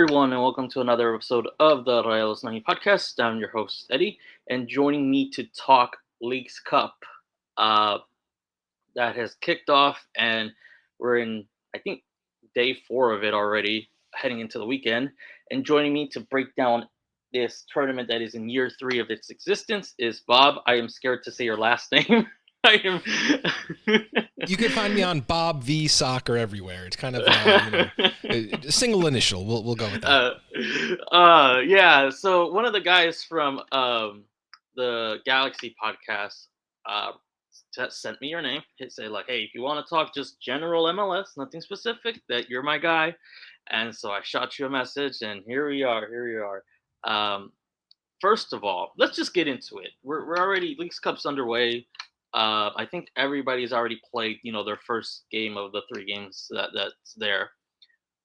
everyone, and welcome to another episode of the Rayados90 podcast. I'm your host, Eddie, and joining me to talk Leagues Cup uh, that has kicked off, and we're in, I think, day 4 of it already, heading into the weekend. And joining me to break down this tournament that is in year 3 of its existence is Bob. I am scared to say your last name. I am. You can find me on Bob V Soccer everywhere. It's kind of a single initial. We'll go with that. Yeah. So one of the guys from the Galaxy podcast uh, sent me your name. He said like, "Hey, if you want to talk just general MLS, nothing specific, that you're my guy." And so I shot you a message, and here we are. Here we are. Um, First of all, let's just get into it. We're already Leagues Cup's underway. I think everybody's already played, their first game of the 3 games that's there.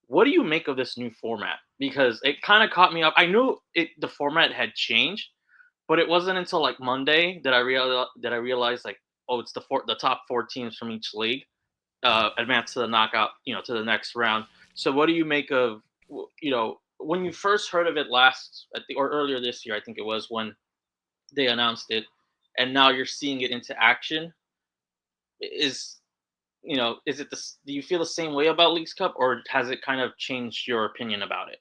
What do you make of this new format? Because it kind of caught me up. I knew the format had changed, but it wasn't until like Monday that I realized like, oh, it's the top 4 teams from each league advance to the knockout, to the next round. So what do you make of when you first heard of it last, I think, or earlier this year? I think it was when they announced it, and now you're seeing it into action. Is is it this? Do you feel the same way about Leagues Cup, or has it kind of changed your opinion about it?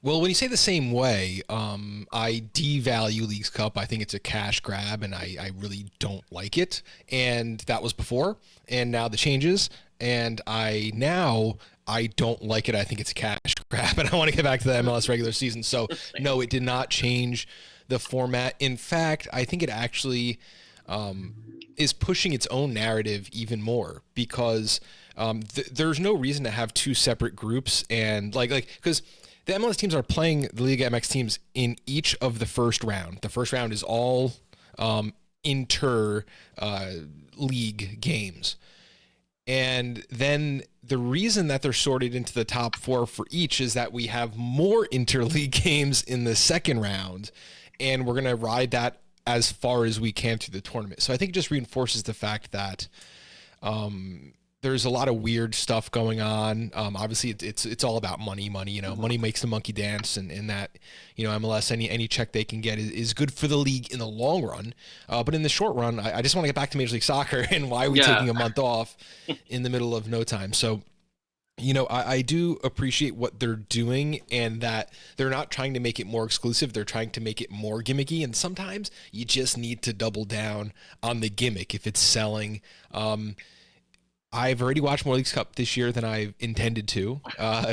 Well, when you say the same way, I devalue Leagues Cup. I think it's a cash grab, and I really don't like it. And that was before, and now the changes, and I don't like it. I think it's a cash grab, and I want to get back to the MLS regular season. So no, it did not change the format. In fact, I think it actually is pushing its own narrative even more because there's no reason to have 2 separate groups and because the MLS teams are playing the Liga MX teams in each of the first round. The first round is all inter league games. And then the reason that they're sorted into the top 4 for each is that we have more interleague games in the second round, and we're going to ride that as far as we can through the tournament. So I think it just reinforces the fact that there's a lot of weird stuff going on. Obviously, it's all about money. Money makes the monkey dance, and that MLS any check they can get is good for the league in the long run. But in the short run, I just want to get back to Major League Soccer and why are we taking a month off in the middle of no time? So. I do appreciate what they're doing and that they're not trying to make it more exclusive. They're trying to make it more gimmicky. And sometimes you just need to double down on the gimmick if it's selling. I've already watched more Leagues Cup this year than I intended to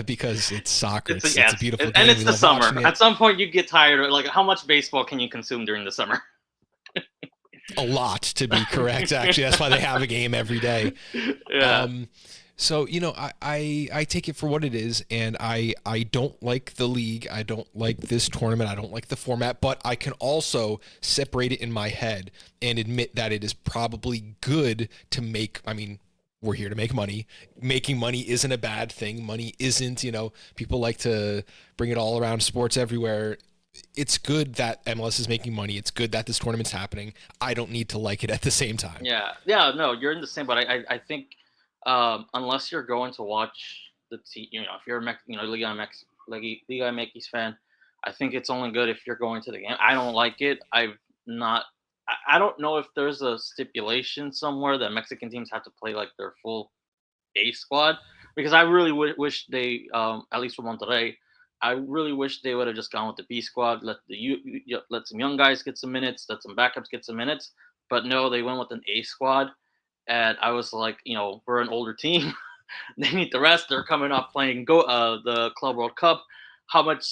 because it's soccer. It's a beautiful game. And it's the summer. At some point, you get tired. Like, how much baseball can you consume during the summer? A lot, to be correct, actually. That's why they have a game every day. Yeah. So, I take it for what it is, and I don't like the league. I don't like this tournament. I don't like the format, but I can also separate it in my head and admit that it is probably good to make, we're here to make money. Making money isn't a bad thing. Money isn't, people like to bring it all around sports everywhere. It's good that MLS is making money. It's good that this tournament's happening. I don't need to like it at the same time. Yeah, no, you're in the same, but I think unless you're going to watch the team, if you're a Liga MX fan, I think it's only good if you're going to the game. I don't like it. I don't know if there's a stipulation somewhere that Mexican teams have to play like their full A squad, because I really wish they, at least for Monterrey, I really wish they would have just gone with the B squad, let some young guys get some minutes, let some backups get some minutes. But no, they went with an A squad, and I was like, we're an older team. They need the rest. They're coming off playing the Club World Cup. How much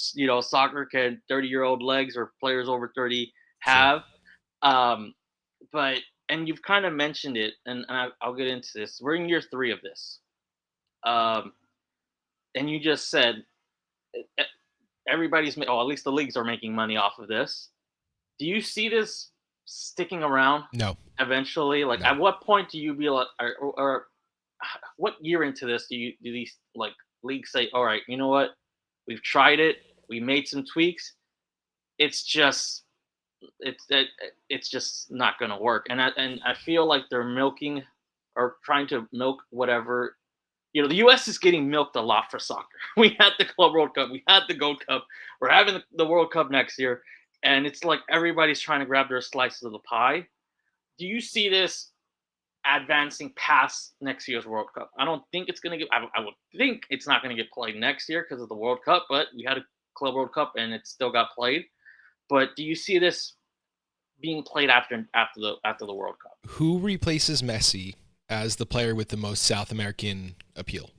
soccer can 30-year-old legs or players over 30 have? Sure. But and you've kind of mentioned it, and I'll get into this. We're in year 3 of this, and you just said everybody's at least the leagues are making money off of this. Do you see this sticking around? No. Eventually, like, no. At what point do you be like, or what year into this do these like leagues say, all right, you know what, we've tried it, we made some tweaks, it's just not going to work, and I feel like they're milking or trying to milk whatever, the U.S. is getting milked a lot for soccer. We had the Club World Cup, we had the Gold Cup, we're having the World Cup next year, and it's like everybody's trying to grab their slices of the pie. Do you see this advancing past next year's World Cup? I don't think it's going to get. I would think it's not going to get played next year because of the World Cup, but we had a Club World Cup and it still got played. But do you see this being played after the World Cup? Who replaces Messi as the player with the most South American appeal?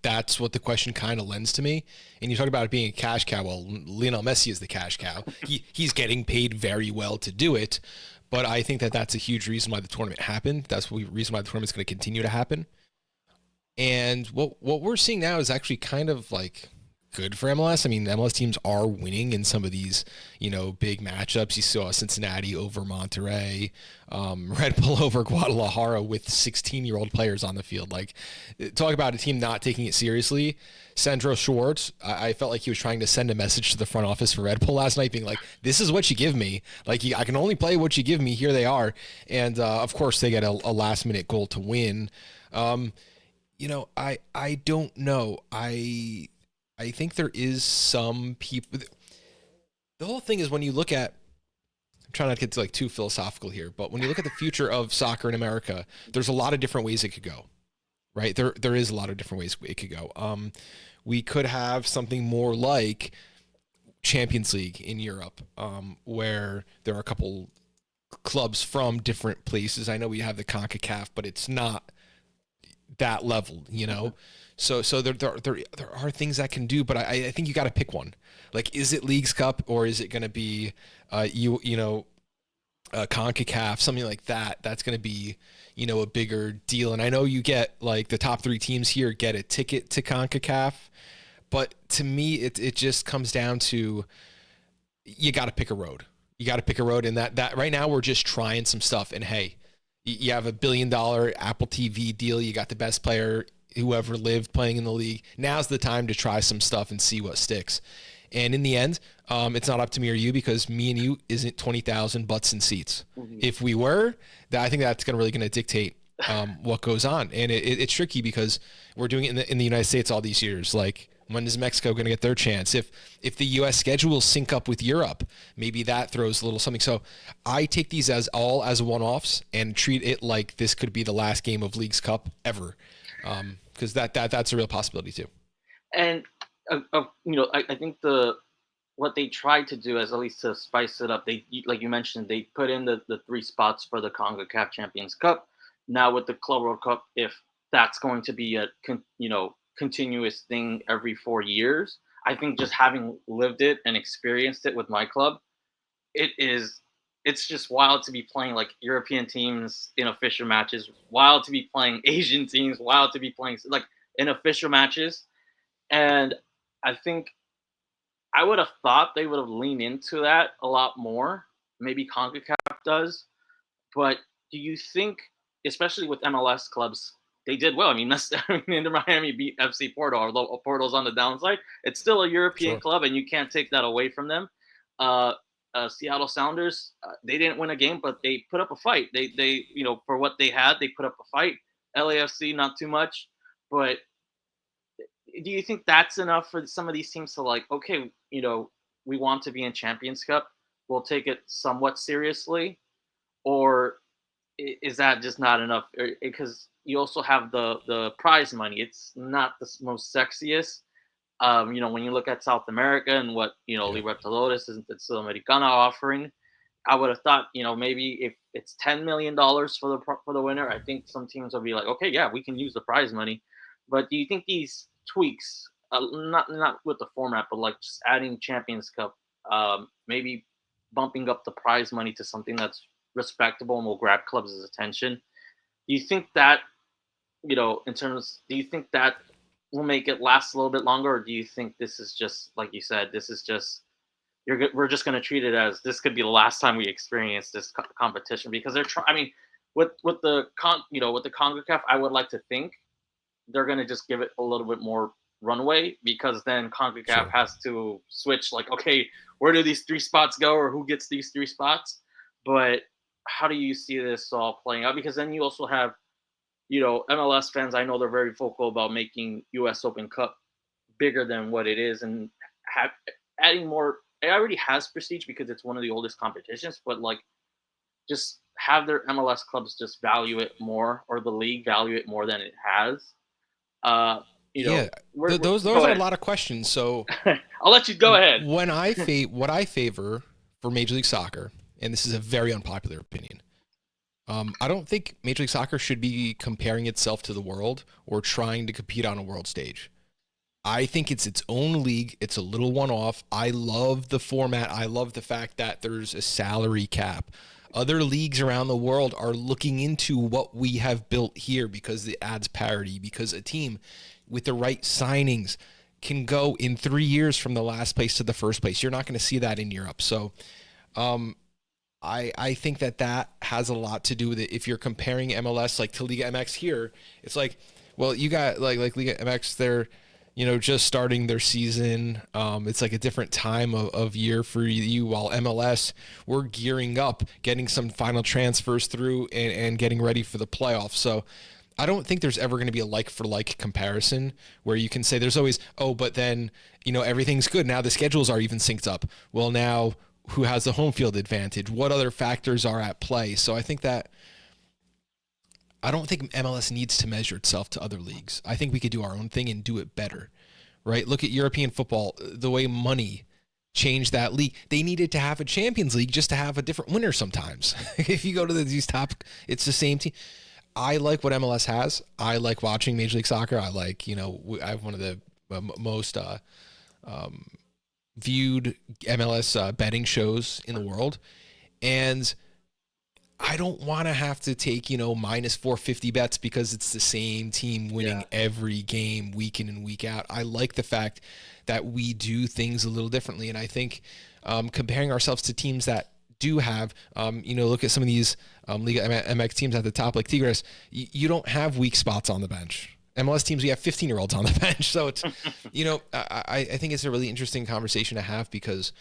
That's what the question kind of lends to me. And you talk about it being a cash cow. Well, Lionel Messi is the cash cow. He's getting paid very well to do it. But I think that's a huge reason why the tournament happened. That's the reason why the tournament's going to continue to happen. And what we're seeing now is actually kind of like good for MLS. I mean, MLS teams are winning in some of these, big matchups. You saw Cincinnati over Monterrey, Red Bull over Guadalajara with 16-year-old players on the field. Like, talk about a team not taking it seriously. Sandro Schwartz, I felt like he was trying to send a message to the front office for Red Bull last night, being like, this is what you give me. Like, I can only play what you give me. Here they are. And, of course, they get a last-minute goal to win. I don't know. I think there is some people. The whole thing is when you look at, I'm trying not to get to too philosophical here, but when you look at the future of soccer in America, there's a lot of different ways it could go, right? There is a lot of different ways it could go. We could have something more like Champions League in Europe, where there are a couple clubs from different places. I know we have the Concacaf, but it's not that level, So there are things that can do, but I think you got to pick one. Like, is it Leagues Cup or is it going to be CONCACAF, something like that? That's going to be a bigger deal. And I know you get like the top 3 teams here get a ticket to CONCACAF, but to me it just comes down to you got to pick a road. You got to pick a road, and that right now we're just trying some stuff. And hey, you have $1 billion Apple TV deal. You got the best player who ever lived playing in the league. Now's the time to try some stuff and see what sticks. And in the end, it's not up to me or you, because me and you isn't 20,000 butts in seats. Mm-hmm. If we were, I think that's really going to dictate what goes on. And it's tricky because we're doing it in the United States all these years. Like, when is Mexico going to get their chance? If the U.S. schedules sync up with Europe, maybe that throws a little something. So I take these as one-offs and treat it like this could be the last game of Leagues Cup ever. Because that's a real possibility too. And I think what they tried to do is, at least to spice it up, they, like you mentioned, they put in the 3 spots for the CONCACAF Champions Cup. Now with the Club World Cup, if that's going to be a continuous thing every 4 years, I think just having lived it and experienced it with my club, it's just wild to be playing like European teams in official matches, wild to be playing Asian teams, wild to be playing like in official matches. And I think I would have thought they would have leaned into that a lot more. Maybe CONCACAF does. But do you think, especially with MLS clubs, they did well? I mean, Inter Miami beat FC Porto, although Porto's on the downside. It's still a European club, and you can't take that away from them. Seattle Sounders, they didn't win a game, but they put up a fight. They for what they had, they put up a fight. LAFC, not too much. But do you think that's enough for some of these teams to like, okay, we want to be in Champions Cup, we'll take it somewhat seriously? Or is that just not enough? Because you also have the prize money. It's not the most sexiest. When you look at South America and what Libertadores and Sudamericana offering, I would have thought maybe if it's $10 million for the winner, I think some teams will be like, okay, yeah, we can use the prize money. But do you think these tweaks, not with the format, but like just adding Champions Cup, maybe bumping up the prize money to something that's respectable and will grab clubs' attention? Do you think that do you think that will make it last a little bit longer, or do you think this is just, like you said, we're just going to treat it as this could be the last time we experience this competition? Because they're with the CONCACAF, I would like to think they're going to just give it a little bit more runway, because then CONCACAF has to switch, like, okay, where do these 3 spots go, or who gets these 3 spots? But how do you see this all playing out? Because then you also have MLS fans, I know they're very vocal about making U.S. Open Cup bigger than what it is, and have, adding more. It already has prestige because it's one of the oldest competitions, but like just have their MLS clubs just value it more, or the league value it more than it has. Uh, you know, Yeah, those go are a ahead. lot of questions. So I'll let you go ahead. when what I favor for Major League Soccer, and this is a very unpopular opinion, I don't think Major League Soccer should be comparing itself to the world or trying to compete on a world stage. I think it's its own league. It's a little one-off. I love the format. I love the fact that there's a salary cap. Other leagues around the world are looking into what we have built here because it adds parity, because a team with the right signings can go in 3 years from the last place to the first place. You're not going to see that in Europe. So I think that has a lot to do with it. If you're comparing MLS like to Liga MX here, it's like, well, you got like Liga MX, they're just starting their season. It's like a different time of year for you, while MLS, we're gearing up, getting some final transfers through and getting ready for the playoffs. So I don't think there's ever going to be a like for like comparison where you can say there's always, oh, but then, everything's good. Now the schedules are even synced up. Well, now who has the home field advantage? What other factors are at play? So I don't think MLS needs to measure itself to other leagues. I think we could do our own thing and do it better, right? Look at European football, the way money changed that league. They needed to have a Champions League just to have a different winner sometimes. If you go to these top, it's the same team. I like what MLS has. I like watching Major League Soccer. I like, I have one of the most viewed MLS betting shows in the world. And I don't want to have to take, minus 450 bets because it's the same team winning every game week in and week out. I like the fact that we do things a little differently. And I think comparing ourselves to teams that do have, look at some of these Liga MX teams at the top, like Tigres, you don't have weak spots on the bench. MLS teams, we have 15-year-olds on the bench. So it's, I think it's a really interesting conversation to have because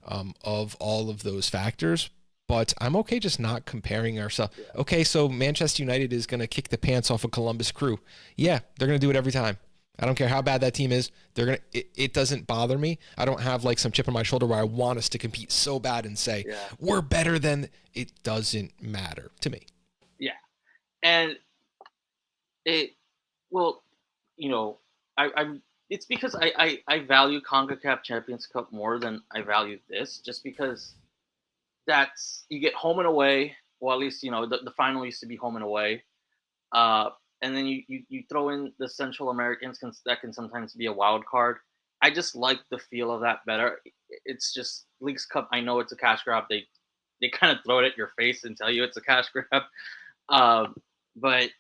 of all of those factors. But I'm okay just not comparing ourselves. Okay, so Manchester United is going to kick the pants off of Columbus Crew. Yeah, they're going to do it every time. I don't care how bad that team is. It doesn't bother me. I don't have like some chip on my shoulder where I want us to compete so bad and say we're better than. It doesn't matter to me. Yeah, and well, I it's because I value Concacaf Champions Cup more than I value this, just because that's you get home and away. Well, at least the final used to be home and away, and then you throw in the Central Americans that can sometimes be a wild card. I just like the feel of that better. It's just Leagues Cup. I know it's a cash grab. They kind of throw it at your face and tell you it's a cash grab, but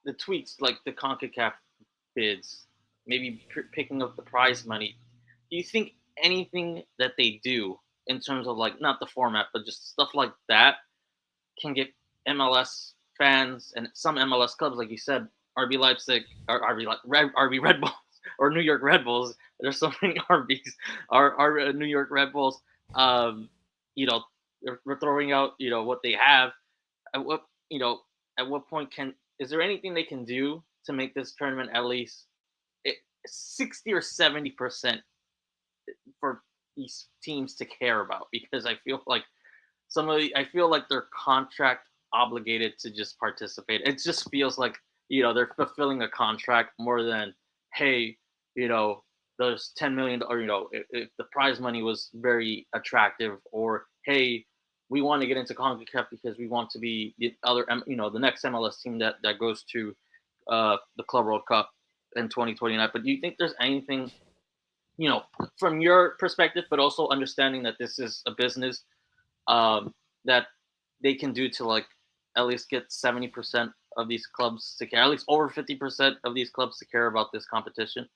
the tweets like the CONCACAF bids, maybe picking up the prize money. Do you think anything that they do in terms of like not the format, but just stuff like that can get MLS fans and some MLS clubs, like you said, RB Leipzig or RB Red Bulls or New York Red Bulls? There's so many RBs, our New York Red Bulls. Um, we're throwing out what they have. At what at what point is there anything they can do to make this tournament at least 60 or 70% for these teams to care about? Because I feel like I feel like they're contract obligated to just participate. It just feels like they're fulfilling a contract more than, hey, those 10 million, or if the prize money was very attractive, or hey, we want to get into CONCACAF because we want to be the other the next MLS team that goes to the Club World Cup in 2029. But do you think there's anything, from your perspective, but also understanding that this is a business, that they can do to like at least get 70% of these clubs to care, at least over 50% of these clubs to care about this competition?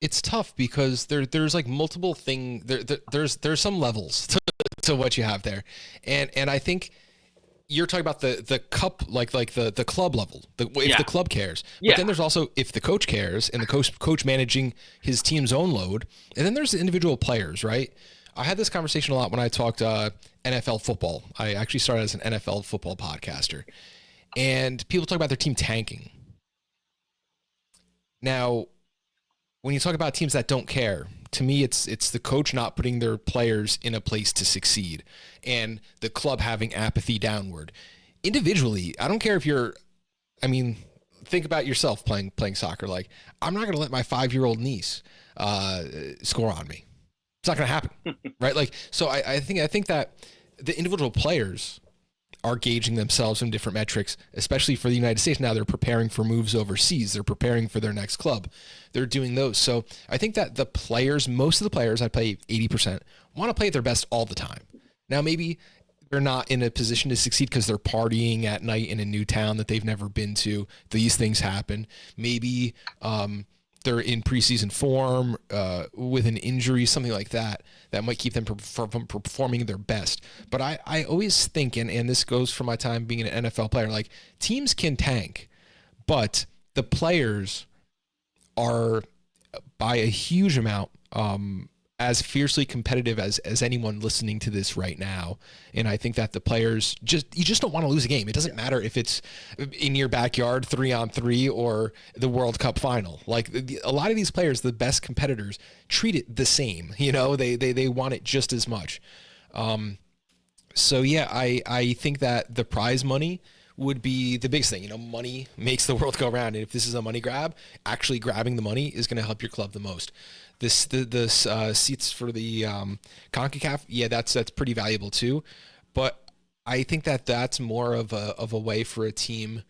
It's tough because there's like multiple things. There's some levels to what you have there, and I think you're talking about the cup, like the club level, if the club cares. But then there's also if the coach cares and the coach managing his team's own load, and then there's the individual players, right? I had this conversation a lot when I talked NFL football. I actually started as an NFL football podcaster, and people talk about their team tanking. Now, when you talk about teams that don't care, to me, it's the coach not putting their players in a place to succeed, and the club having apathy downward. Individually, I don't care if you're. I mean, think about yourself playing soccer. Like, I'm not going to let my 5-year-old niece score on me. It's not going to happen, right? Like, so I think that the individual players are gauging themselves in different metrics, especially for the United States. Now they're preparing for moves overseas. They're preparing for their next club. They're doing those. So I think that the players, most of the players, I'd play 80%, want to play at their best all the time. Now, maybe they're not in a position to succeed because they're partying at night in a new town that they've never been to. These things happen. Maybe they're in preseason form with an injury, something like that, that might keep them from performing their best. But I always think, and this goes from my time being an NFL player, like teams can tank, but the players are by a huge amount as fiercely competitive as anyone listening to this right now. And I think that the players you just don't want to lose a game. It doesn't matter if it's in your backyard 3-on-3 or the World Cup final. Like a lot of these players, the best competitors, treat it the same. You know, they want it just as much. So yeah, I think that the prize money would be the biggest thing. You know, money makes the world go round. And if this is a money grab, actually grabbing the money is going to help your club the most. The seats for the Concacaf, yeah, that's pretty valuable too. But I think that that's more of a way for a team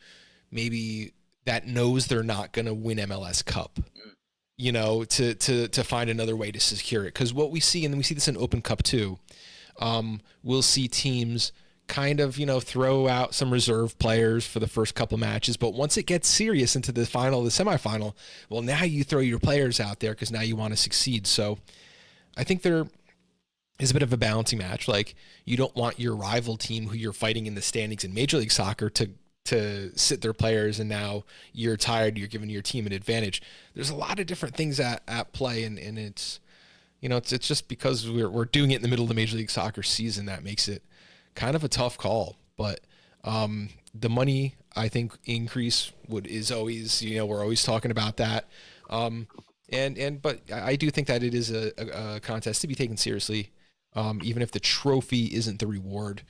maybe that knows they're not going to win MLS Cup, you know, to find another way to secure it. Because what we see, and we see this in Open Cup too, we'll see teams kind of, you know, throw out some reserve players for the first couple matches, but once it gets serious into the final, the semifinal, well, now you throw your players out there because now you want to succeed. So I think there is a bit of a balancing match. Like, you don't want your rival team who you're fighting in the standings in Major League Soccer to sit their players, and now you're tired, you're giving your team an advantage. There's a lot of different things at play, and it's, you know, it's just because we're doing it in the middle of the Major League Soccer season that makes it kind of a tough call. But the money, I think, increase is always, you know, we're always talking about that. But I do think that it is a contest to be taken seriously, even if the trophy isn't the reward.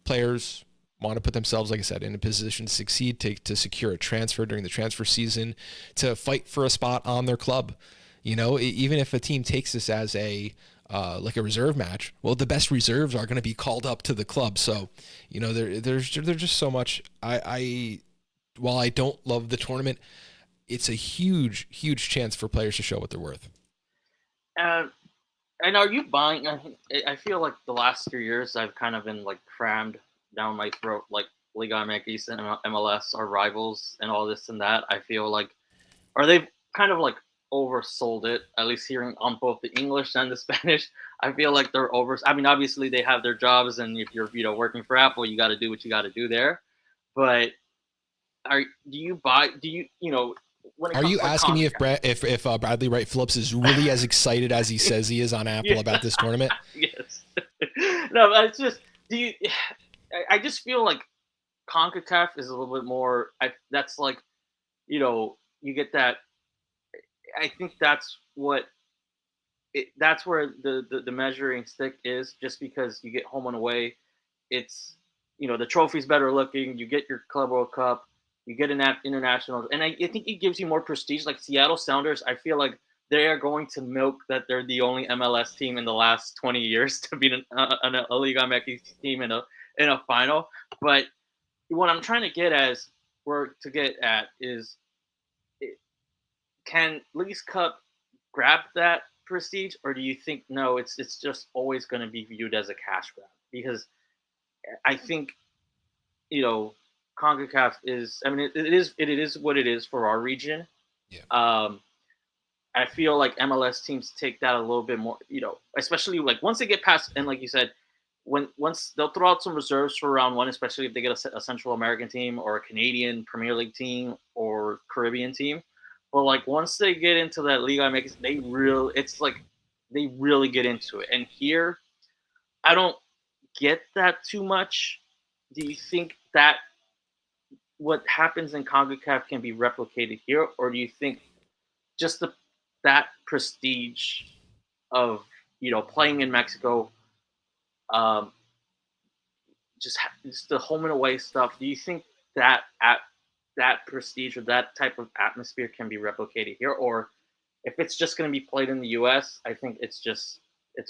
Players want to put themselves, like I said, in a position to succeed, to secure a transfer during the transfer season, to fight for a spot on their club. You know, even if a team takes this as like a reserve match, well, the best reserves are going to be called up to the club. So, you know, there's just so much. While I don't love the tournament, it's a huge chance for players to show what they're worth. And are you buying? I feel like the last 3 years I've kind of been like crammed down my throat, like Liga MX and MLS are rivals and all this and that. I feel like, are they kind of like oversold it, at least hearing on both the English and the Spanish. I feel like they're over. I mean, obviously they have their jobs, and if you're, you know, working for Apple, you got to do what you got to do there. But you know, when it Are comes you to like asking me CONCACAF, if Bradley Wright Phillips is really as excited as he says he is on Apple yeah, about this tournament? yes. No, but it's just, do you? I just feel like CONCACAF is a little bit more. That's like, you know, you get that. I think that's where the measuring stick is, just because you get home and away. It's, you know, the trophy's better looking. You get your Club World Cup. You get an international, and I think it gives you more prestige. Like Seattle Sounders, I feel like they are going to milk that they're the only MLS team in the last 20 years to beat a Liga MX team in a final. But what I'm trying to get at is, can Leagues Cup grab that prestige, or do you think no? It's just always going to be viewed as a cash grab? Because I think, you know, Concacaf is. I mean, it is what it is for our region. Yeah. I feel like MLS teams take that a little bit more. You know, especially like once they get past, and like you said, once they'll throw out some reserves for round one, especially if they get a Central American team or a Canadian Premier League team or Caribbean team. But like once they get into that league, it's like they really get into it. And here, I don't get that too much. Do you think that what happens in CONCACAF can be replicated here, or do you think just that prestige of playing in Mexico, um, just the home and away stuff? Do you think that prestige or that type of atmosphere can be replicated here, or if it's just going to be played in the U.S., I think it's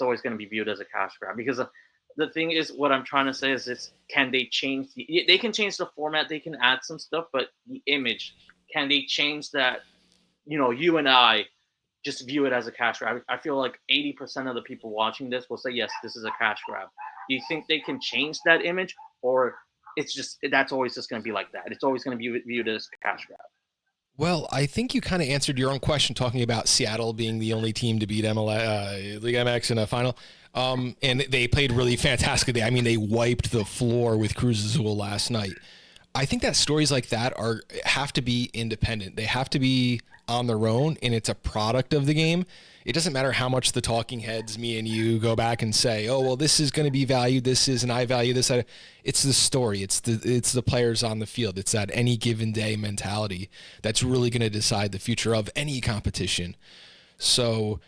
always going to be viewed as a cash grab because the thing is, what I'm trying to say is can they change they can change the format, they can add some stuff, but the image, can they change that? You and I just view it as a cash grab. I feel like 80% of the people watching this will say, yes, this is a cash grab. Do you think they can change that image, or it's just that's always just going to be like that? It's always going to be viewed as cash grab. Well, I think you kind of answered your own question talking about Seattle being the only team to beat MLS, Liga MX in a final. And they played really fantastically. I mean, they wiped the floor with Cruz Azul last night. I think that stories like that have to be independent. They have to be on their own, and it's a product of the game. It doesn't matter how much the talking heads, me and you, go back and say, "Oh, well, this is going to be valued. This is, and I value this." It's the story. It's the players on the field. It's that any given day mentality that's really going to decide the future of any competition. So,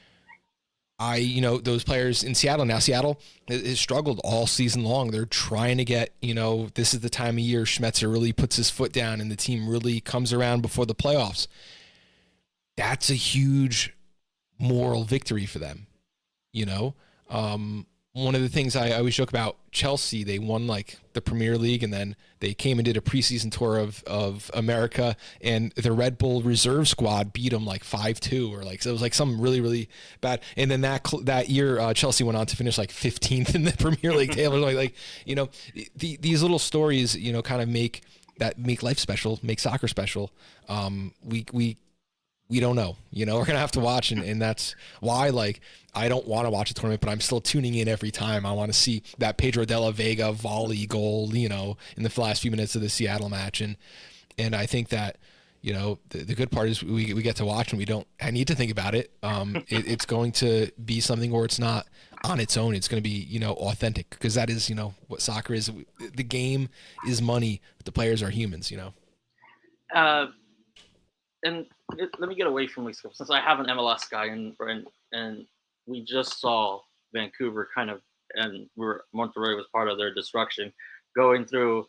those players in Seattle now. Seattle has struggled all season long. They're trying to get, this is the time of year Schmetzer really puts his foot down and the team really comes around before the playoffs. That's a huge moral victory for them. One of the things I always joke about Chelsea, they won like the Premier League and then they came and did a preseason tour of America, and the Red Bull reserve squad beat them like 5-2 or like, so it was like something really, really bad. And then that year Chelsea went on to finish like 15th in the Premier League table. These little stories, kind of make life special, make soccer special. We don't know, we're going to have to watch. And that's why, I don't want to watch a tournament, but I'm still tuning in every time. I want to see that Pedro de la Vega volley goal, in the last few minutes of the Seattle match. And I think that, the good part is we get to watch and I need to think about it. It's going to be something where it's not on its own. It's going to be, authentic, because that is, what soccer is. The game is money, but the players are humans, And let me get away from League Cup, since I have an MLS guy and we just saw Vancouver and Monterrey was part of their destruction, going through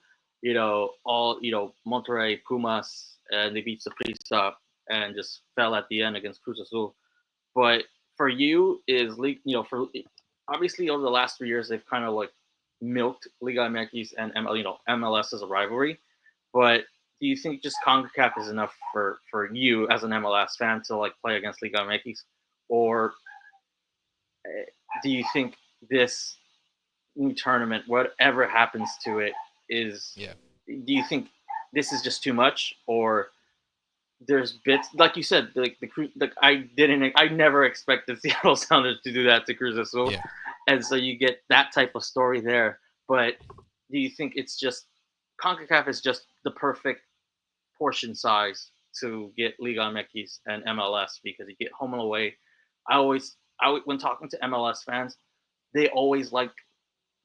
all Monterrey Pumas, and they beat Saprissa and just fell at the end against Cruz Azul. But for you, is league for obviously over the last 3 years they've kind of like milked Liga MX and MLS as a rivalry, but do you think just CONCACAF is enough for you as an MLS fan to like play against Liga MX, or do you think this new tournament, whatever happens to it, is? Yeah. Do you think this is just too much, or there's bits like you said, I never expected Seattle Sounders to do that to Cruz Azul, Yeah. and so you get that type of story there. But do you think it's just CONCACAF is just the perfect portion size to get Liga MX and MLS, because you get home and away? When talking to MLS fans, they always like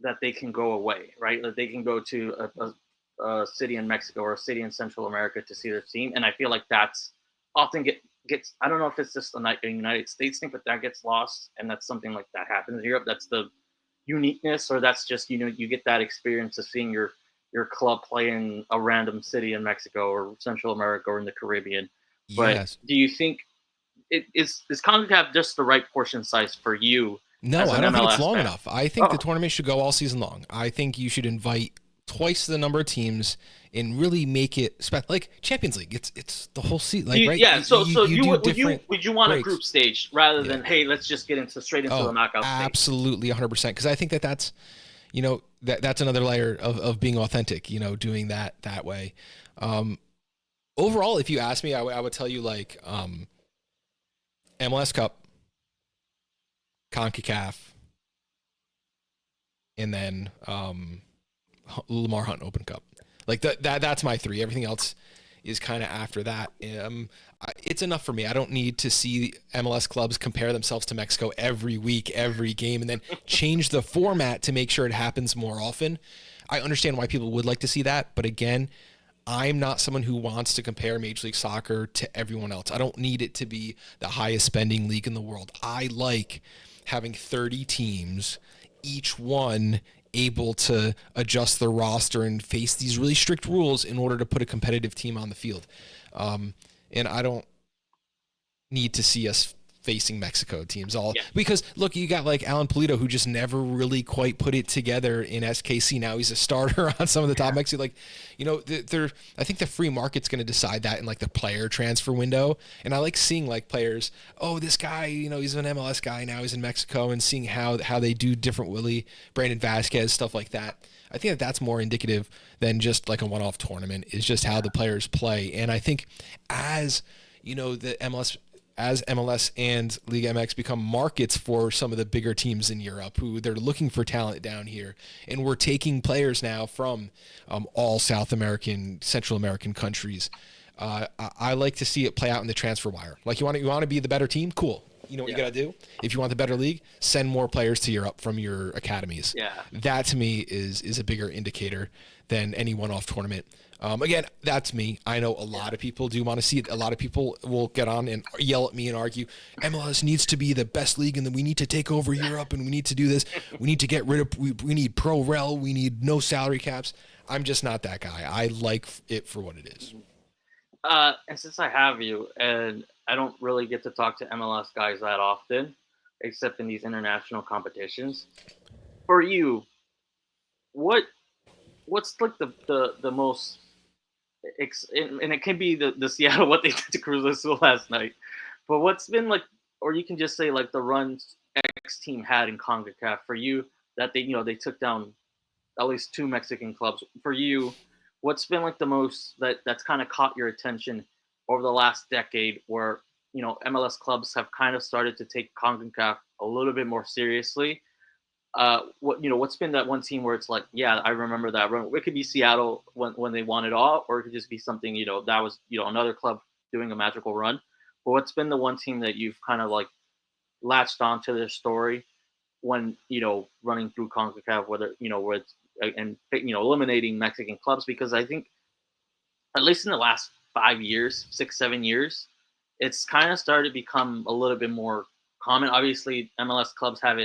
that they can go away, right? That they can go to a city in Mexico or a city in Central America to see their team, and I feel like that's often gets. I don't know if it's just a United States thing, but that gets lost, and that's something like that happens in Europe. That's the uniqueness, or that's just you get that experience of seeing your club play in a random city in Mexico or Central America or in the Caribbean. But Yes. do you think is CONCACAF just the right portion size for you? No, as I an don't think MLS it's long fan? enough. I think the tournament should go all season long. I think you should invite twice the number of teams and really make it like Champions League. It's the whole season, right? Yeah. So would you want breaks. a group stage rather than, hey, let's just get straight into the knockout stage? Absolutely, 100%. Because I think that's that's another layer of being authentic. Doing that way. Overall, if you ask me, I would tell you MLS Cup, CONCACAF, and then Lamar Hunt Open Cup. Like that's my three. Everything else is kind of after that. It's enough for me. I don't need to see MLS clubs compare themselves to Mexico every week, every game, and then change the format to make sure it happens more often. I understand why people would like to see that, but again, I'm not someone who wants to compare Major League Soccer to everyone else. I don't need it to be the highest spending league in the world. I like having 30 teams, each one able to adjust their roster and face these really strict rules in order to put a competitive team on the field. And I don't need to see us facing Mexico teams all Yeah. because look, you got like Alan Polito who just never really quite put it together in SKC. Now he's a starter on some of the top Mexico. Like, they're I think the free market's going to decide that in like the player transfer window. And I like seeing like players, oh, this guy, he's an MLS guy now, he's in Mexico, and seeing how they do different Willie, Brandon Vasquez, stuff like that. I think that's more indicative than just like a one-off tournament. Is just how the players play. And I think as the MLS and Liga MX become markets for some of the bigger teams in Europe who they're looking for talent down here. And we're taking players now from all South American, Central American countries. I like to see it play out in the transfer wire. Like you want to be the better team? Cool. You know what you got to do? If you want the better league, send more players to Europe from your academies. Yeah. That to me is a bigger indicator than any one-off tournament. Again, that's me. I know a lot of people do want to see it. A lot of people will get on and yell at me and argue, MLS needs to be the best league and then we need to take over Europe and we need to do this. We need to get rid of, we need pro rel. We need no salary caps. I'm just not that guy. I like it for what it is. And since I have you, and I don't really get to talk to MLS guys that often, except in these international competitions. For you, what's like the most, and it can be the Seattle what they did to Cruz Azul last night, but what's been like, or you can just say like the runs X team had in Concacaf for you that they took down at least two Mexican clubs. For you, what's been like the most that's kind of caught your attention over the last decade, where MLS clubs have kind of started to take Concacaf a little bit more seriously? What's been that one team where it's like, yeah, I remember that run. It could be Seattle when they won it all, or it could just be something that was another club doing a magical run. But what's been the one team that you've kind of like latched onto their story when running through CONCACAF, whether where it's and eliminating Mexican clubs? Because I think at least in the last 5 years, 6-7 years, it's kind of started to become a little bit more common. Obviously, MLS clubs have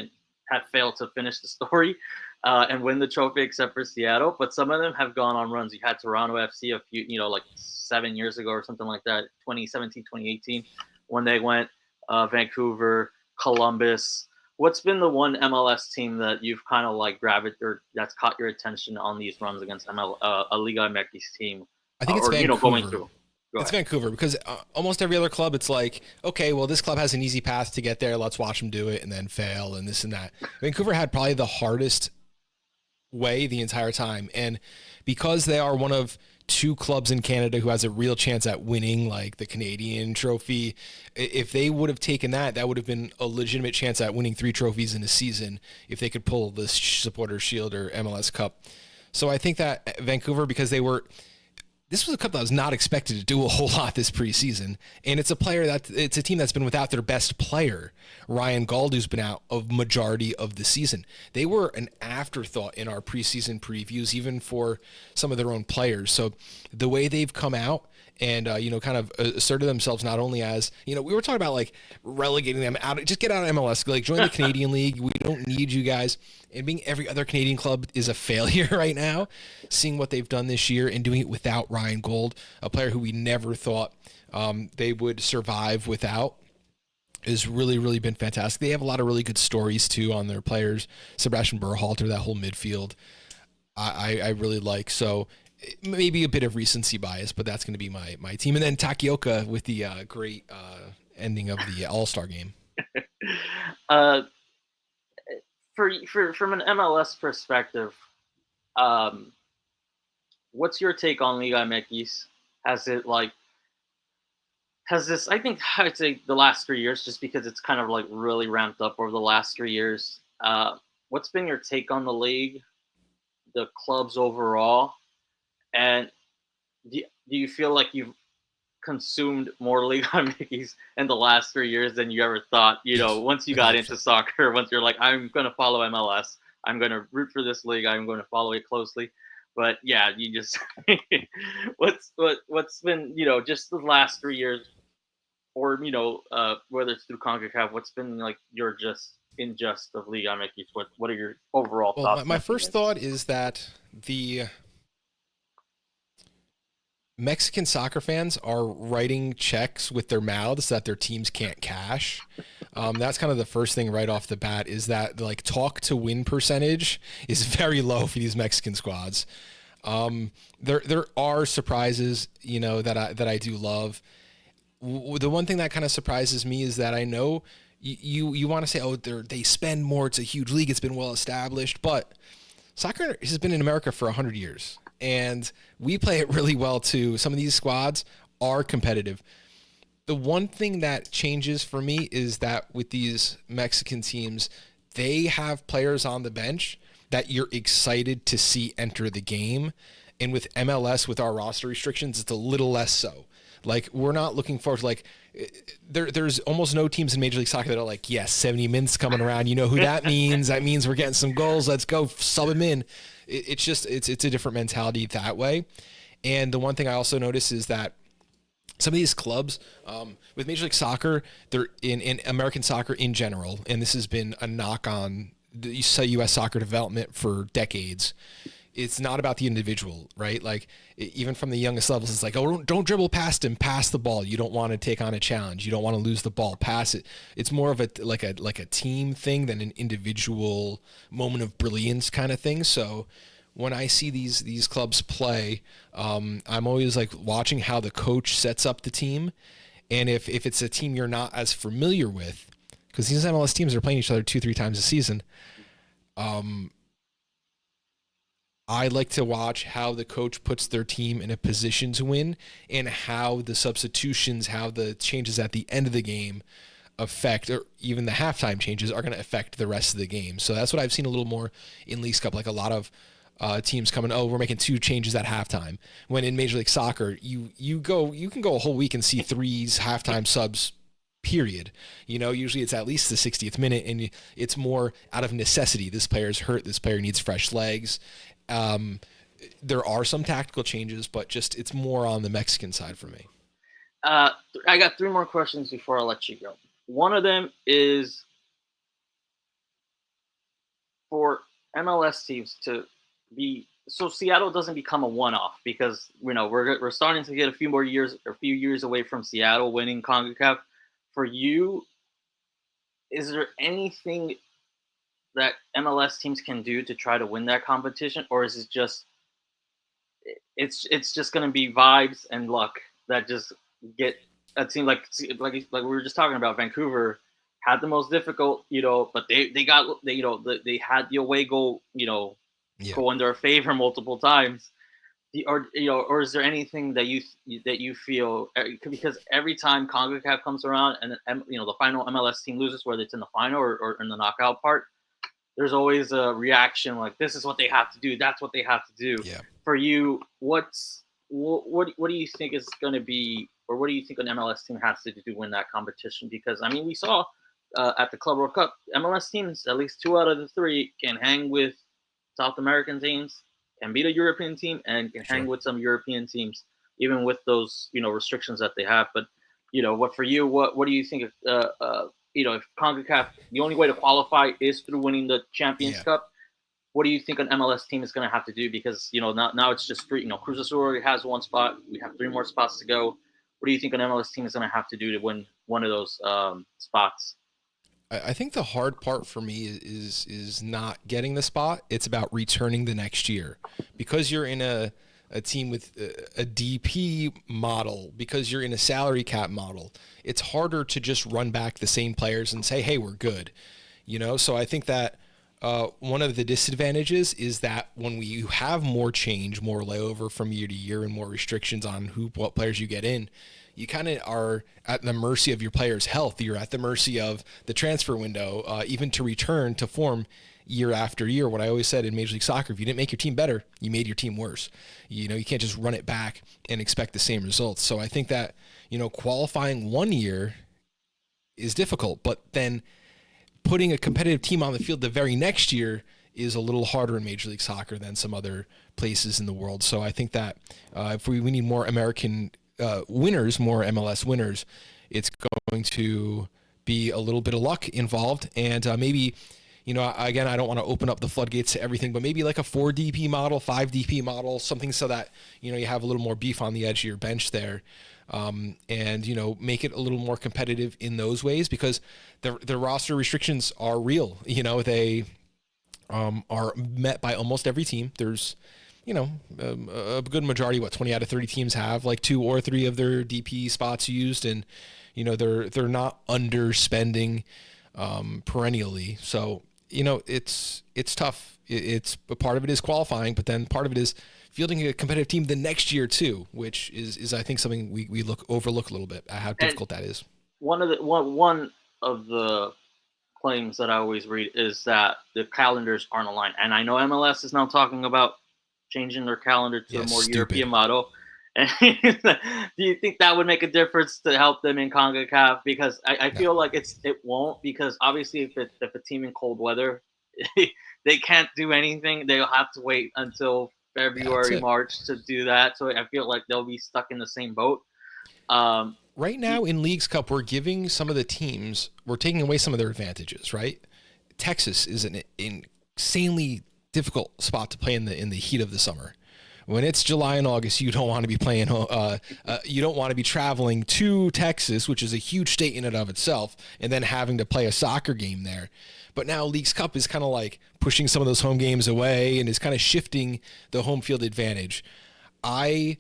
failed to finish the story and win the trophy, except for Seattle. But some of them have gone on runs. You had Toronto FC a few, like 7 years ago or something like that, 2017, 2018, when they went. Vancouver, Columbus. What's been the one MLS team that you've kind of like gravitated, or that's caught your attention on these runs against a Liga MX team? I think it's or Vancouver. Going through. It's Vancouver because almost every other club, it's like, okay, well, this club has an easy path to get there. Let's watch them do it and then fail and this and that. Vancouver had probably the hardest way the entire time. And because they are one of two clubs in Canada who has a real chance at winning like the Canadian trophy, if they would have taken that would have been a legitimate chance at winning 3 trophies in a season if they could pull the Supporters Shield or MLS Cup. So I think that Vancouver, because this was a couple that was not expected to do a whole lot this preseason, and it's a team that's been without their best player, Ryan Gauld, who's been out of majority of the season. They were an afterthought in our preseason previews, even for some of their own players. So the way they've come out and kind of asserted themselves, not only as we were talking about like relegating them out, just get out of MLS, like join the Canadian League. We don't need you guys. And being every other Canadian club is a failure right now. Seeing what they've done this year and doing it without Ryan Gauld, a player who we never thought they would survive without, has really, really been fantastic. They have a lot of really good stories too on their players. Sebastian Berhalter, that whole midfield, I really like. So maybe a bit of recency bias, but that's going to be my team. And then Takioka with the great ending of the All-Star game. From an MLS perspective, what's your take on Liga MX? Has this, I think I'd say the last 3 years, just because it's kind of like really ramped up over the last 3 years. What's been your take on the league, the clubs overall? And do you feel like you've consumed more Liga Mickeys in the last 3 years than you ever thought? Yes, Once you I think got that's into fair. soccer, once you're like, I'm going to follow MLS, I'm going to root for this league, I'm going to follow it closely. But yeah, you just what's been just the last 3 years, or whether it's through Concacaf, what's been like your just ingest of Liga Mickeys? What are your overall Well, thoughts my and first opinions? thought is that the Mexican soccer fans are writing checks with their mouths that their teams can't cash. That's kind of the first thing right off the bat, is that like talk to win percentage is very low for these Mexican squads. There are surprises, that I do love. The one thing that kind of surprises me is that I know you want to say, oh, they spend more, it's a huge league, it's been well established, but soccer has been in America for 100 years, and we play it really well too. Some of these squads are competitive. The one thing that changes for me is that with these Mexican teams, they have players on the bench that you're excited to see enter the game. And with MLS, with our roster restrictions, it's a little less so. Like, we're not looking forward to, like, there's almost no teams in Major League Soccer that are like, yes, 70 minutes coming around. You know who that means? That means we're getting some goals. Let's go sub them in. It's a different mentality that way. And the one thing I also notice is that some of these clubs, with Major League Soccer, they're in American soccer in general, and this has been a knock on the U.S. soccer development for decades. It's not about the individual, right? Like, even from the youngest levels, it's like, oh, don't dribble past him, pass the ball. You don't want to take on a challenge. You don't want to lose the ball, pass it. It's more of a team thing than an individual moment of brilliance kind of thing. So when I see these clubs play, I'm always like watching how the coach sets up the team, and if it's a team you're not as familiar with, because these MLS teams are playing each other 2-3 times a season. I like to watch how the coach puts their team in a position to win, and how the substitutions, how the changes at the end of the game affect, or even the halftime changes are going to affect the rest of the game. So that's what I've seen a little more in Leagues Cup, like a lot of teams coming, oh, we're making 2 changes at halftime. When in Major League Soccer, you can go a whole week and see 3 halftime subs. Period. Usually it's at least the 60th minute, and it's more out of necessity. This player's hurt. This player needs fresh legs. Um, there are some tactical changes, but just it's more on the Mexican side for me. I got 3 more questions before I let you go. One of them is for MLS teams to be, so Seattle doesn't become a one-off, because we're starting to get a few years away from Seattle winning Concacaf. For you, is there anything that MLS teams can do to try to win that competition, or is it just it's just going to be vibes and luck that just get a team like we were just talking about? Vancouver had the most difficult, but they got they had the away goal, Yeah. go in their favor multiple times. Or is there anything that you feel, because every time Concacaf comes around and the final MLS team loses, whether it's in the final or in the knockout part, there's always a reaction like, this is what they have to do, that's what they have to do. Yeah. For you, what do you think is going to be, or what do you think an MLS team has to do to win that competition? Because I mean, we saw at the Club World Cup, MLS teams, at least 2 out of the 3 can hang with South American teams, can beat a European team, and can hang Sure. with some European teams, even with those restrictions that they have. But what for you? What do you think? If Concacaf, the only way to qualify is through winning the Champions Yeah. Cup, what do you think an MLS team is going to have to do? Because now it's just 3. Cruz Azul already has 1 spot. We have 3 more spots to go. What do you think an MLS team is going to have to do to win one of those spots? I think the hard part for me is not getting the spot. It's about returning the next year, because you're in a team with a DP model, because you're in a salary cap model. It's harder to just run back the same players and say, hey, we're good. So I think that one of the disadvantages is that when you have more change, more layover from year to year, and more restrictions on what players you get in, you kind of are at the mercy of your players' health. You're at the mercy of the transfer window, even to return to form. year after year. What I always said in Major League Soccer, if you didn't make your team better, you made your team worse. You know, you can't just run it back and expect the same results. So I think that, you know, qualifying one year is difficult, but then putting a competitive team on the field the very next year is a little harder in Major League Soccer than some other places in the world. So I think that if we need more American winners, more MLS winners, it's going to be a little bit of luck involved. And maybe, you know, again, I don't want to open up the floodgates to everything, but maybe like a 4 DP model, 5 DP model, something so that, you know, you have a little more beef on the edge of your bench there. And, you know, make it a little more competitive in those ways, because the roster restrictions are real. You know, they are met by almost every team. There's, you know, a good majority, 20 out of 30 teams have like 2 or 3 of their DP spots used, and, you know, they're not underspending perennially. So, you know, it's tough. It's a part of it is qualifying, but then part of it is fielding a competitive team the next year too, which is I think something we overlook a little bit, how difficult that is. One of the claims that I always read is that the calendars aren't aligned, and I know MLS is now talking about changing their calendar to a more Stupid. European model. And do you think that would make a difference to help them in Concacaf? Because I feel like it won't, because obviously if a team in cold weather, they can't do anything. They'll have to wait until February, March to do that. So I feel like they'll be stuck in the same boat. Right now in Leagues Cup, we're giving some of the teams, we're taking away some of their advantages, right? Texas is an insanely difficult spot to play in the heat of the summer. When it's July and August, you don't want to be playing. You don't want to be traveling to Texas, which is a huge state in and of itself, and then having to play a soccer game there. But now Leagues Cup is kind of like pushing some of those home games away and is kind of shifting the home field advantage. I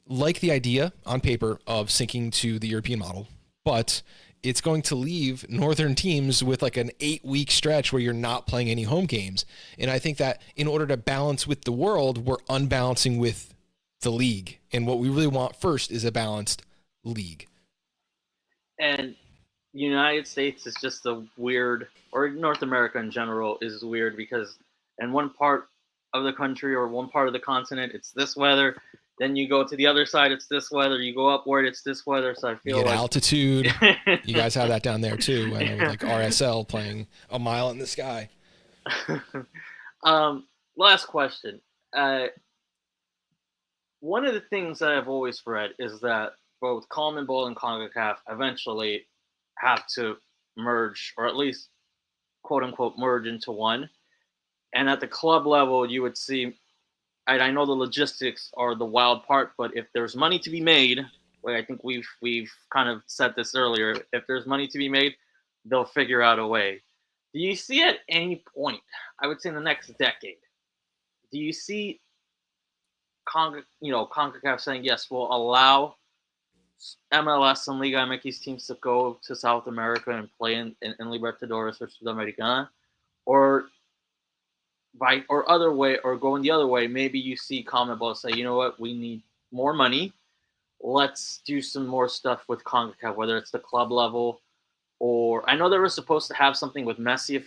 like the idea on paper of syncing to the European model, but it's going to leave northern teams with like an 8-week stretch where you're not playing any home games. And I think that in order to balance with the world, we're unbalancing with the league. And what we really want first is a balanced league. And the United States is just a weird, or North America in general is weird, because in one part of the country or one part of the continent, it's this weather. Then you go to the other side, it's this weather. You go upward, it's this weather. So I feel like altitude. You guys have that down there too. I know, like RSL playing a mile in the sky. Last question. One of the things that I've always read is that both CONMEBOL and CONCACAF eventually have to merge, or at least quote unquote merge into one. And at the club level, you would see, and I know the logistics are the wild part, but if there's money to be made, like I think we've kind of said this earlier, if there's money to be made, they'll figure out a way. Do you see at any point, I would say in the next decade, do you see CONCACAF saying, yes, we'll allow MLS and Liga MX teams to go to South America and play in Libertadores or Sudamericana? Or other way, or going the other way, maybe you see CONMEBOL say, you know what, we need more money. Let's do some more stuff with CONCACAF, whether it's the club level, or I know they were supposed to have something with Messi.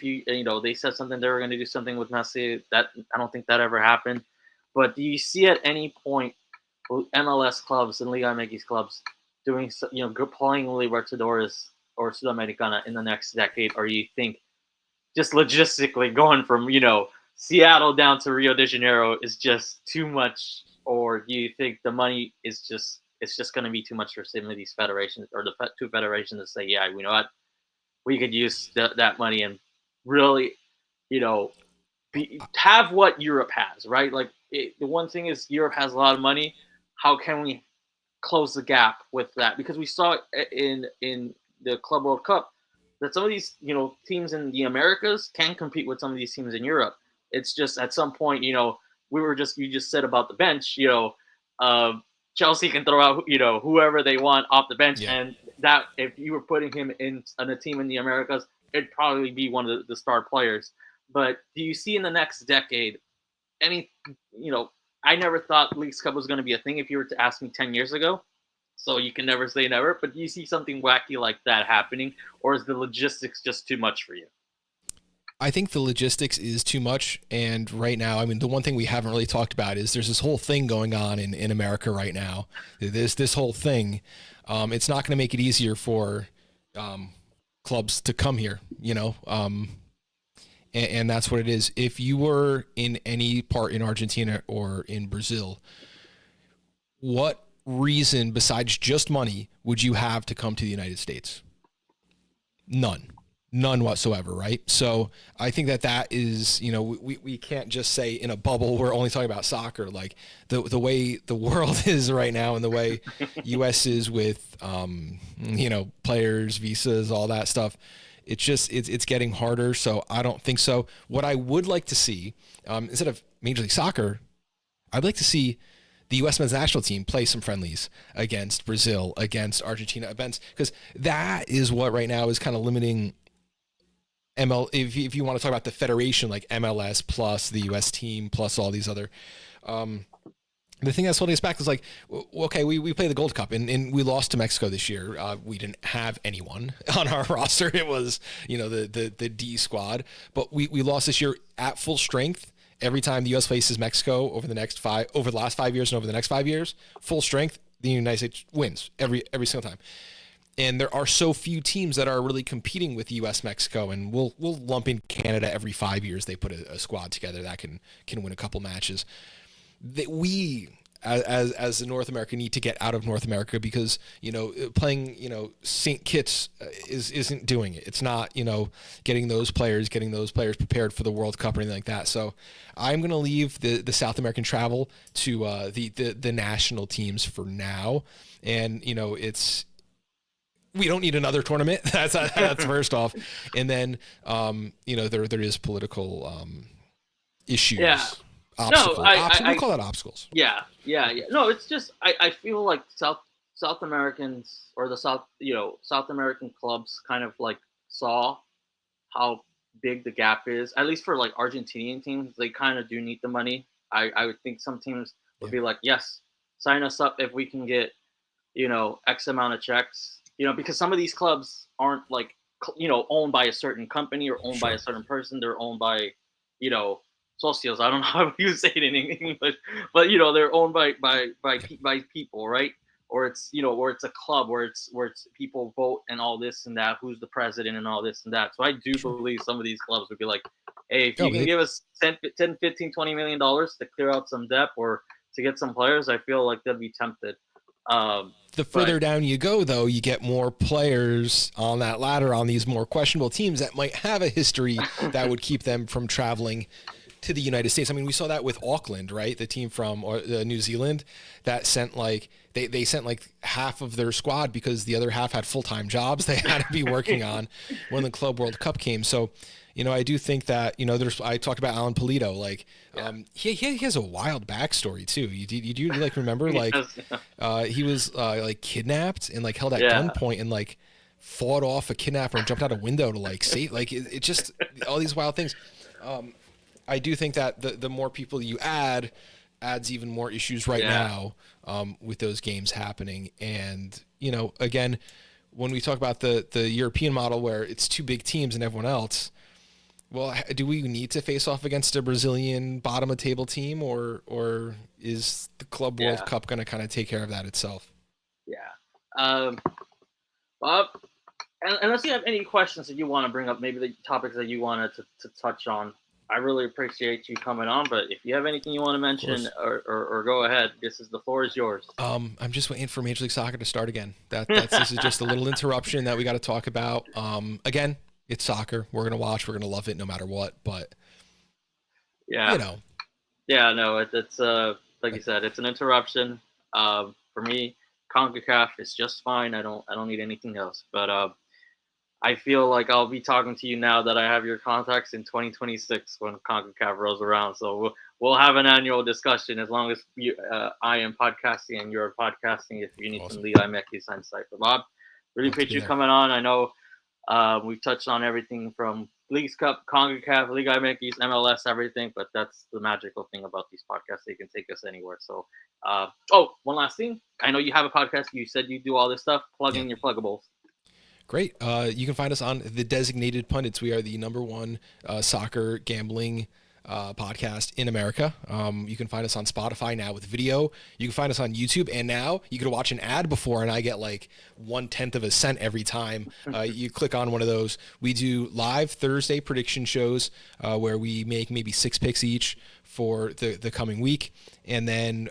They said something, they were going to do something with Messi. That I don't think that ever happened. But do you see at any point MLS clubs and Liga MX clubs doing, playing Libertadores or Sudamericana in the next decade, or you think just logistically going from Seattle down to Rio de Janeiro is just too much, or do you think the money is just going to be too much for some of these federations, or the two federations to say, yeah, you know what, we could use that money and really, have what Europe has, right? Like the one thing is Europe has a lot of money. How can we close the gap with that? Because we saw in the Club World Cup that some of these teams in the Americas can compete with some of these teams in Europe. It's just at some point, you just said about the bench, Chelsea can throw out, whoever they want off the bench. Yeah. And that if you were putting him in on a team in the Americas, it'd probably be one of the star players. But do you see in the next decade any, I never thought Leagues Cup was going to be a thing if you were to ask me 10 years ago. So you can never say never, but do you see something wacky like that happening, or is the logistics just too much for you? I think the logistics is too much. And right now, I mean, the one thing we haven't really talked about is there's this whole thing going on in America right now. There's this whole thing. It's not going to make it easier for um, clubs to come here, and that's what it is. If you were in any part in Argentina or in Brazil, what reason besides just money would you have to come to the United States? None whatsoever, right? So I think that is, we can't just say in a bubble we're only talking about soccer. Like the way the world is right now and the way US is with players, visas, all that stuff, it's getting harder. So I don't think so. What I would like to see, instead of Major League Soccer, I'd like to see the U.S. men's national team play some friendlies against Brazil, against Argentina events, because that is what right now is kind of limiting if you want to talk about the federation, like MLS plus the U.S. team plus all these other. The thing that's holding us back is like, okay, we played the Gold Cup and we lost to Mexico this year. We didn't have anyone on our roster. It was, the D squad, but we lost this year at full strength. Every time the U.S. faces Mexico over the last 5 years and over the next 5 years, full strength, the United States wins every single time. And there are so few teams that are really competing with U.S. Mexico, and we'll lump in Canada every 5 years. They put a squad together that can win a couple matches. That we as North America need to get out of North America because playing St. Kitts isn't doing it. It's not getting those players prepared for the World Cup or anything like that. So I'm going to leave the South American travel to the national teams for now, and we don't need another tournament. That's first off, and then there is political issues. Yeah. Obstacles. No, We'll call that obstacles. Yeah. No, it's just I feel like South Americans or the South American clubs kind of like saw how big the gap is. At least for like Argentinian teams, they kind of do need the money. I would think some teams would be like, yes, sign us up if we can get X amount of checks. Because some of these clubs aren't like owned by a certain company or owned by a certain person. They're owned by socios. I don't know how you say it in English, but they're owned by people, right? Or it's or it's a club where it's people vote and all this and that, who's the president and all this and that. So I do believe some of these clubs would be like, hey, if you can give us 10, 15, $20 million to clear out some debt or to get some players, I feel like they'd be tempted. The further down you go, though, you get more players on that ladder on these more questionable teams that might have a history that would keep them from traveling to the United States. I mean, we saw that with Auckland, right? The team from New Zealand that sent they sent like half of their squad because the other half had full-time jobs they had to be working on when the Club World Cup came. So, I do think that, I talked about Alan Polito, like, he has a wild backstory too. You do like remember like, he was like kidnapped and like held at gunpoint and like fought off a kidnapper and jumped out a window to like save, like it just, all these wild things. I do think that the more people you adds even more issues right now with those games happening. And, again, when we talk about the European model where it's two big teams and everyone else, well, do we need to face off against a Brazilian bottom of table team or is the Club World Cup going to kind of take care of that itself? Yeah. Bob, unless you have any questions that you want to bring up, maybe the topics that you wanted to touch on, I really appreciate you coming on, but if you have anything you want to mention or go ahead, the floor is yours. I'm just waiting for Major League Soccer to start again. This is just a little interruption that we got to talk about. Again, it's soccer. We're going to watch. We're going to love it no matter what, but Yeah, no, it's like you said, it's an interruption. For me, Concacaf is just fine. I don't need anything else, but I feel like I'll be talking to you now that I have your contacts in 2026 when Concacaf rolls around. So we'll have an annual discussion as long as I am podcasting and you're podcasting. If you need some Liga MX insight, but Bob, really appreciate you coming on. I know we've touched on everything from Leagues Cup, Concacaf, Liga MX, MLS, everything. But that's the magical thing about these podcasts; they can take us anywhere. So, one last thing. I know you have a podcast. You said you do all this stuff. Plug in your pluggables. Great. You can find us on The Designated Pundits. We are the number one soccer gambling podcast in America. You can find us on Spotify now with video. You can find us on YouTube, and now you could watch an ad before, and I get like 1/10 of a cent every time you click on one of those. We do live Thursday prediction shows where we make maybe 6 picks each for the coming week. And then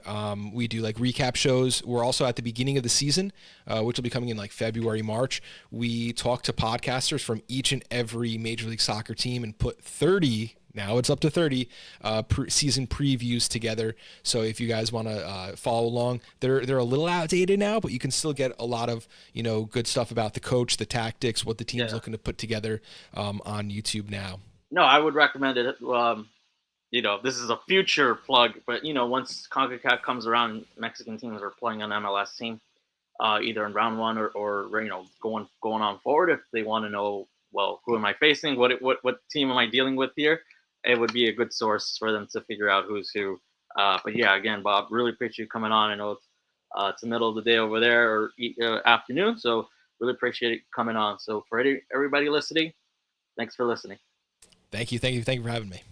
we do like recap shows. We're also at the beginning of the season, which will be coming in like February, March. We talk to podcasters from each and every Major League Soccer team and put 30, now it's up to 30 season previews together. So if you guys want to follow along, they're a little outdated now, but you can still get a lot of, good stuff about the coach, the tactics, what the team's looking to put together on YouTube now. No, I would recommend it. This is a future plug, but once Concacaf comes around, Mexican teams are playing an MLS team, either in round one or going on forward. If they want to know, well, who am I facing? What team am I dealing with here? It would be a good source for them to figure out who's who. But yeah, again, Bob, really appreciate you coming on. I know it's the middle of the day over there or afternoon, so really appreciate it coming on. So for everybody listening, thanks for listening. Thank you for having me.